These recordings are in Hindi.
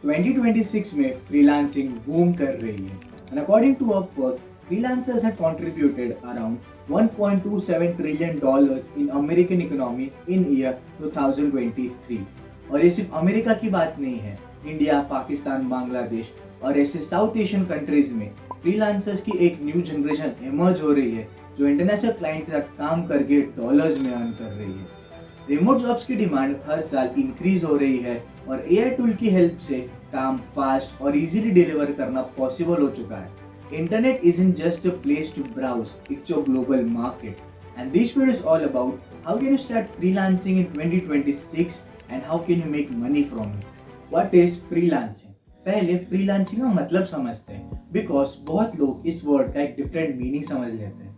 2026 में फ्रीलांसिंग बूम कर रही है and according to Upwork, freelancers have contributed around $1.27 trillion in American economy in year 2023. और ये सिर्फ अमेरिका की बात नहीं है, इंडिया, पाकिस्तान, बांग्लादेश और ऐसे साउथ एशियन कंट्रीज में फ्रीलांसर्स की एक न्यू जनरेशन इमर्ज हो रही है जो इंटरनेशनल क्लाइंट के साथ काम करके डॉलर्स में अर्न कर रही है। रिमोट जॉब्स की डिमांड हर साल इंक्रीज हो रही है और एआई टूल की हेल्प से काम फास्ट और इजीली डिलीवर करना पॉसिबल हो चुका है। Internet isn't just a place to browse, it's your global market. And this video is all about how can you start freelancing in 2026 and how can you make money from it. What is freelancing? पहले फ्रीलांसिंग का मतलब समझते हैं बिकॉज बहुत लोग इस वर्ड का एक डिफरेंट मीनिंग समझ लेते हैं।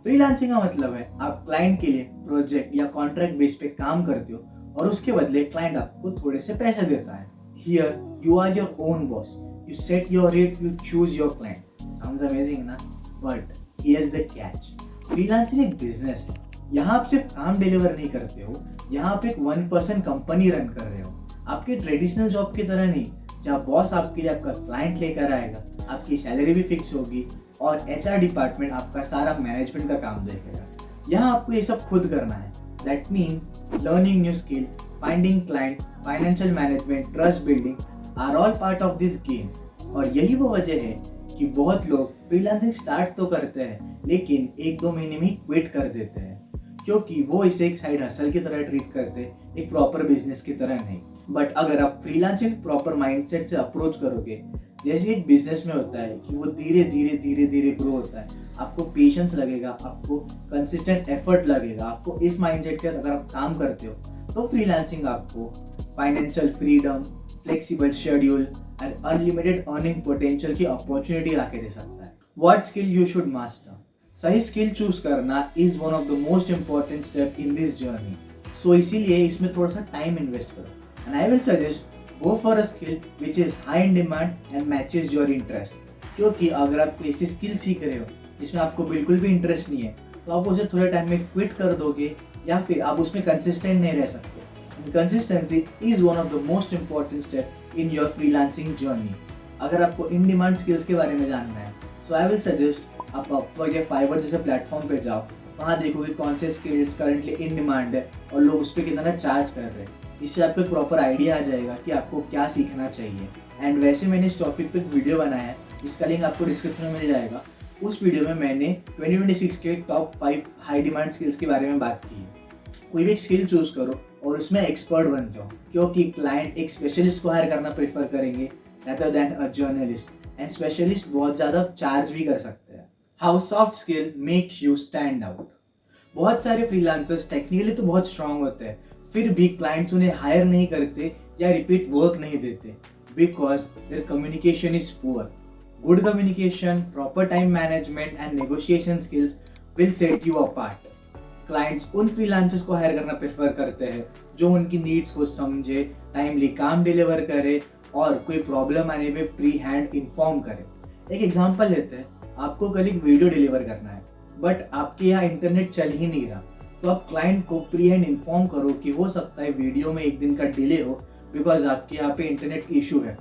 फ्रीलांसिंग का मतलब है आप क्लाइंट के लिए प्रोजेक्ट या कॉन्ट्रैक्ट बेस पे काम करते हो और उसके बदले क्लाइंट आपको थोड़े से पैसे देता है। Here you are your own boss, you set your rate, you choose your client. Sounds amazing ना, but here is the catch, freelancing एक बिजनेस है। यहाँ आप सिर्फ काम डिलीवर नहीं करते हो, यहाँ आप एक 1% कंपनी रन कर रहे हो। आपके ट्रेडिशनल जॉब की तरह नहीं, जहाँ बॉस आपके लिए आपका क्लाइंट लेकर आएगा, आपकी सैलरी भी फिक्स होगी और एचआर डिपार्टमेंट आपका सारा मैनेजमेंट का काम देखेगा। यहाँ आपको ये सब खुद करना है। That mean learning new skill, finding client, financial management, trust building are all part of this game. और यही वो वजह है कि बहुत लोग फ्रीलांसिंग स्टार्ट तो करते हैं लेकिन 1-2 महीने में ही क्विट कर देते हैं क्योंकि वो इसे एक साइड हसल की तरह ट्रीट करते, एक प्रॉपर बिजनेस की तरह नहीं। बट अगर आप फ्रीलांसिंग प्रॉपर माइंडसेट से अप्रोच करोगे, जैसे एक बिजनेस में होता है कि वो धीरे धीरे ग्रो होता है, आपको पेशेंस लगेगा, आपको कंसिस्टेंट एफर्ट लगेगा, आपको इस माइंडसेट के अगर आप काम करते हो तो फ्रीलांसिंग आपको financial freedom, flexible schedule and unlimited earning potential की अपॉर्चुनिटी लाके दे सकता है। What skill you should master? सही स्किल चूज करना is one of the most important step in this journey. So इसीलिए इसमें थोड़ा सा टाइम इन्वेस्ट करो and I will suggest go for a skill which is high in demand and matches your interest। क्योंकि अगर आप कोई ऐसी स्किल सीख रहे हो जिसमें आपको बिल्कुल भी इंटरेस्ट नहीं है तो आप उसे थोड़े टाइम में क्विट कर दोगे या फिर आप उसमें कंसिस्टेंट नहीं रह सकते। Consistency is one of the most important step in your freelancing journey. अगर आपको इन डिमांड स्किल्स के बारे में जानना है सो आई विल सजेस्ट आप अपवर्क या फाइवर जैसे प्लेटफॉर्म पे जाओ, वहाँ देखोगे कौन से स्किल्स करंटली इन डिमांड है और लोग उस पर कितना चार्ज कर रहे हैं। इससे आपको एक प्रॉपर आइडिया आ जाएगा कि आपको क्या सीखना चाहिए। एंड वैसे मैंने इस टॉपिक पे एक वीडियो बनाया है जिसका लिंक आपको डिस्क्रिप्शन में मिल जाएगा। उस वीडियो में मैंने 2026 के टॉप 5 हाई डिमांड स्किल्स के बारे में बात की है। कोई भी एक स्किल चूज करो और उसमें एक्सपर्ट बन जाओ क्योंकि क्लाइंट एक स्पेशलिस्ट को हायर करना प्रेफर करेंगे rather than a journalist, and specialist बहुत ज़्यादा चार्ज भी कर सकते हैं। How soft skill makes you stand out? बहुत सारे फ्रीलांसर्स टेक्निकली तो बहुत स्ट्रांग होते हैं, फिर भी क्लाइंट्स उन्हें हायर नहीं करते या रिपीट वर्क नहीं देते because there communication is poor. Good communication, proper time management and negotiation skills will set you apart. Clients उन फ्रीलांसर्स को हायर करना प्रेफर करते हैं जो उनकी नीड्स को समझे, टाइमली काम डिलीवर करे और कोई प्रॉब्लम आने पे प्री हैंड इन्फॉर्म करे। एक एग्जांपल लेते हैं, आपको कल एक वीडियो डिलीवर करना है बट आपके यहाँ इंटरनेट चल ही नहीं रहा, तो आप क्लाइंट को प्री हैंड इन्फॉर्म करो कि हो सकता है वीडियो में 1 दिन का डिले हो बिकॉज आपके यहाँ पे इंटरनेट इशू है।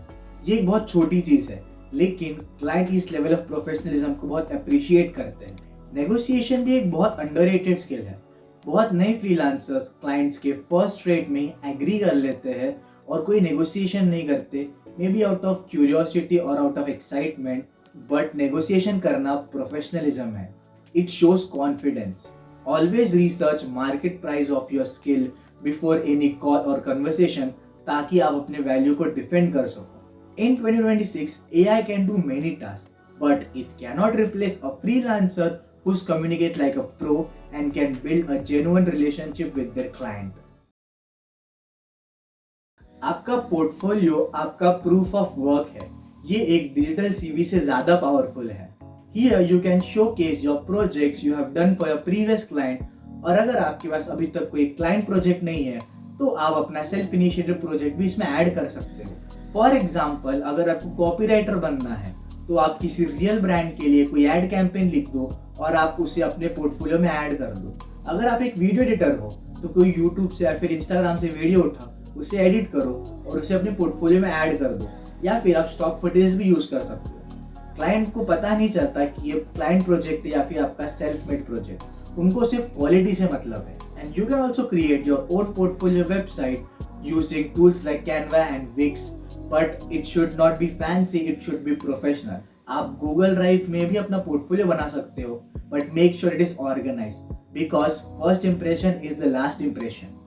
ये एक बहुत छोटी चीज़ है लेकिन क्लाइंट इस लेवल ऑफ प्रोफेशनलिज्म को बहुत अप्रिशिएट करते हैं। नेगोशिएशन भी एक बहुत अंडररेटेड स्किल है। बहुत नए फ्रीलांसर्स क्लाइंट्स के फर्स्ट रेट में एग्री कर लेते हैं और कोई नेगोशिएशन नहीं करते, maybe out of curiosity और out of excitement, but negotiation करना प्रोफेशनलिज्म है। It shows confidence. Always research market price of your skill before any call or conversation ताकि आप अपने वैल्यू को डिफेंड कर सको। In 2026, AI can do many tasks, but it cannot replace a freelancer who's communicate like a pro and can build a genuine relationship with their client। आपका पोर्टफोलियो आपका प्रूफ ऑफ वर्क है। ये एक डिजिटल सीवी से ज़्यादा पावरफुल है। Here you can showcase your projects you have done for your previous client। और अगर आपके पास अभी तक कोई क्लाइंट प्रोजेक्ट नहीं है तो आप अपना सेल्फ इनिशिएटिव प्रोजेक्ट भी इसमें ऐड कर सकते हो। फॉर एग्जाम्पल, अगर आपको कॉपीराइटर बनना है तो आप किसी रियल ब्रांड के लिए कोई एड कैंपेन लिख दो और आप उसे अपने पोर्टफोलियो में ऐड कर दो। अगर आप एक वीडियो एडिटर हो तो कोई यूट्यूब से या फिर इंस्टाग्राम से वीडियो उठाओ उसे एडिट करो और उसे अपने पोर्टफोलियो में ऐड कर दो, या फिर आप स्टॉक फुटेज भी यूज कर सकते हो। क्लाइंट को पता नहीं चलता कि ये क्लाइंट प्रोजेक्ट है या फिर आपका सेल्फ मेड प्रोजेक्ट, उनको सिर्फ क्वालिटी से मतलब है। And you can also create your own portfolio website using tools like Canva and Wix, but it should not be fancy, it should be professional. आप गूगल ड्राइव में भी अपना पोर्टफोलियो बना सकते हो, but make sure it is organize, because first impression is the last impression.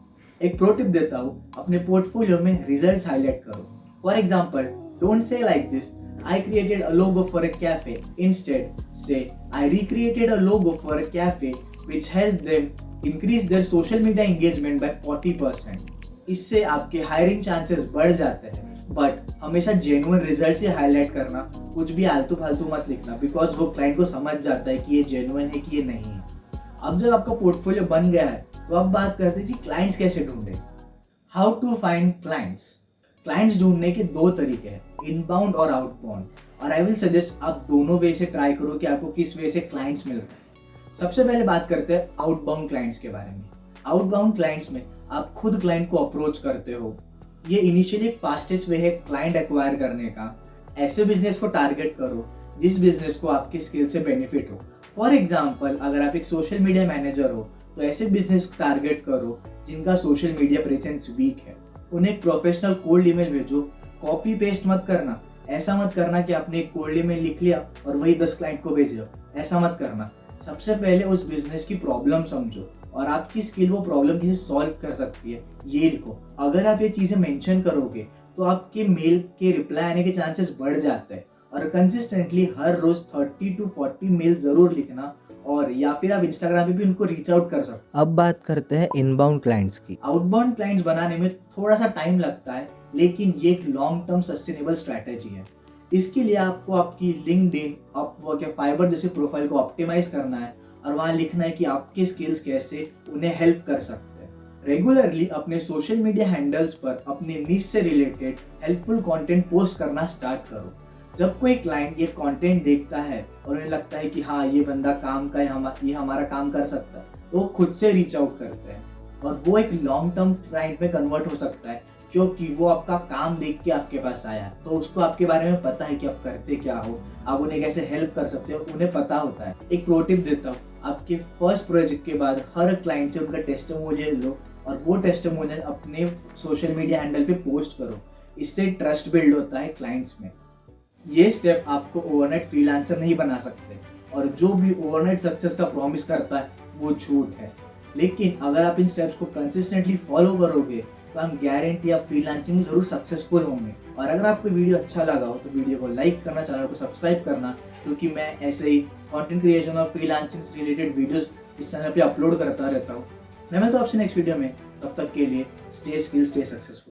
एक प्रो टिप देता हूँ, अपने पोर्टफोलियो में रिजल्ट्स हाईलाइट करो। For example, don't say like this, I created a logo for a cafe. Instead, say, I recreated a logo for a cafe which helped them increase their social media engagement by 40%. इससे आपके हायरिंग चांसेस बढ़ जाते हैं, बट हमेशा जेन्युइन रिजल्ट से हाईलाइट करना, कुछ भी आलतू फालतू मत लिखना, बिकॉज वो क्लाइंट को समझ जाता है कि ये जेन्युइन है कि ये नहीं है। अब जब आपका पोर्टफोलियो बन गया है, तो अब बात करते हैं कि क्लाइंट्स कैसे ढूंढे। How to find clients. Clients ढूंढने के दो तरीके हैं, इनबाउंड और आउटबाउंड, और आई विल सजेस्ट आप दोनों वे से ट्राई करो कि आपको किस वे से क्लाइंट्स मिल रहे हैं। सबसे पहले बात करते हैं आउटबाउंड क्लाइंट्स के बारे में। आउटबाउंड क्लाइंट्स में आप खुद क्लाइंट को अप्रोच करते हो। ये इनिशियली एक फास्टेस्ट वे है क्लाइंट एक्वायर करने का। ऐसे बिजनेस को टारगेट करो जिस बिजनेस को आपकी स्किल से बेनिफिट हो। फॉर एग्जाम्पल, अगर आप एक सोशल मीडिया मैनेजर हो तो ऐसे बिजनेस को टारगेट करो जिनका सोशल मीडिया प्रेजेंस वीक है। उन्हें एक प्रोफेशनल कोल्ड ईमेल भेजो, कॉपी पेस्ट मत करना। ऐसा मत करना कि आपने एक कोल्ड ईमेल लिख लिया और वही 10 क्लाइंट को भेज दो, ऐसा मत करना। सबसे पहले उस बिजनेस की प्रॉब्लम समझो और आपकी स्किल वो प्रॉब्लम कैसे सॉल्व कर सकती है ये लिखो। अगर आप ये चीजें मेंशन करोगे तो आपके मेल के रिप्लाई आने के चांसेस बढ़ जाते हैं। और कंसिस्टेंटली हर रोज 30 to 40 मेल जरूर लिखना, और या फिर आप इंस्टाग्राम पे भी उनको रीच आउट कर सकते हो। अब बात करते हैं इनबाउंड क्लाइंट्स की। आउटबाउंड क्लाइंट्स बनाने में थोड़ा सा टाइम लगता है, लेकिन ये एक लॉन्ग टर्म सस्टेनेबल स्ट्रैटेजी है। इसके लिए आपको आपकी लिंक्डइन, अपवर्क या फाइबर जैसे प्रोफाइल को ऑप्टिमाइज करना है और वहाँ लिखना है कि आपके स्किल्स कैसे उन्हें हेल्प कर सकते हैं। रेगुलरली अपने सोशल मीडिया हैंडल्स पर अपने नीश से रिलेटेड हेल्पफुल कंटेंट पोस्ट करना स्टार्ट करो। जब कोई क्लाइंट ये कंटेंट देखता है और उन्हें लगता है कि हाँ ये बंदा काम का है, ये हमारा काम कर सकता है, तो वो खुद से रीच आउट करते हैं और वो एक लॉन्ग टर्म क्लाइंट में कन्वर्ट हो सकता है, क्योंकि वो आपका काम देख के आपके पास आया, तो उसको आपके बारे में पता है कि आप करते क्या हो, आप उन्हें कैसे हेल्प कर सकते हो, उन्हें पता होता है। एक प्रो टिप देता हूँ, आपके फर्स्ट प्रोजेक्ट के बाद हर क्लाइंट से उनका टेस्टिमोनियल लो और वो टेस्टिमोनियल अपने सोशल मीडिया हैंडल पे पोस्ट करो। इससे ट्रस्ट बिल्ड होता है क्लाइंट्स में। ये स्टेप आपको ओवरनाइट फ्रीलांसर नहीं बना सकते, और जो भी ओवरनाइट सक्सेस का प्रॉमिस करता है वो झूठ है। लेकिन अगर आप इन स्टेप्स को कंसिस्टेंटली फॉलो करोगे तो हम गारंटी आप फ्रीलांसिंग में जरूर सक्सेसफुल होंगे। और अगर आपको वीडियो अच्छा लगा हो तो वीडियो को लाइक करना, चैनल को सब्सक्राइब करना, क्योंकि मैं ऐसे ही कंटेंट क्रिएशन और फ्रीलांसिंग से रिलेटेड वीडियोस इस चैनल पे अपलोड करता रहता हूँ। मैं मिलता हूं आपसे नेक्स्ट वीडियो में, तब तक के लिए स्टे स्किल स्टे सक्सेसफुल।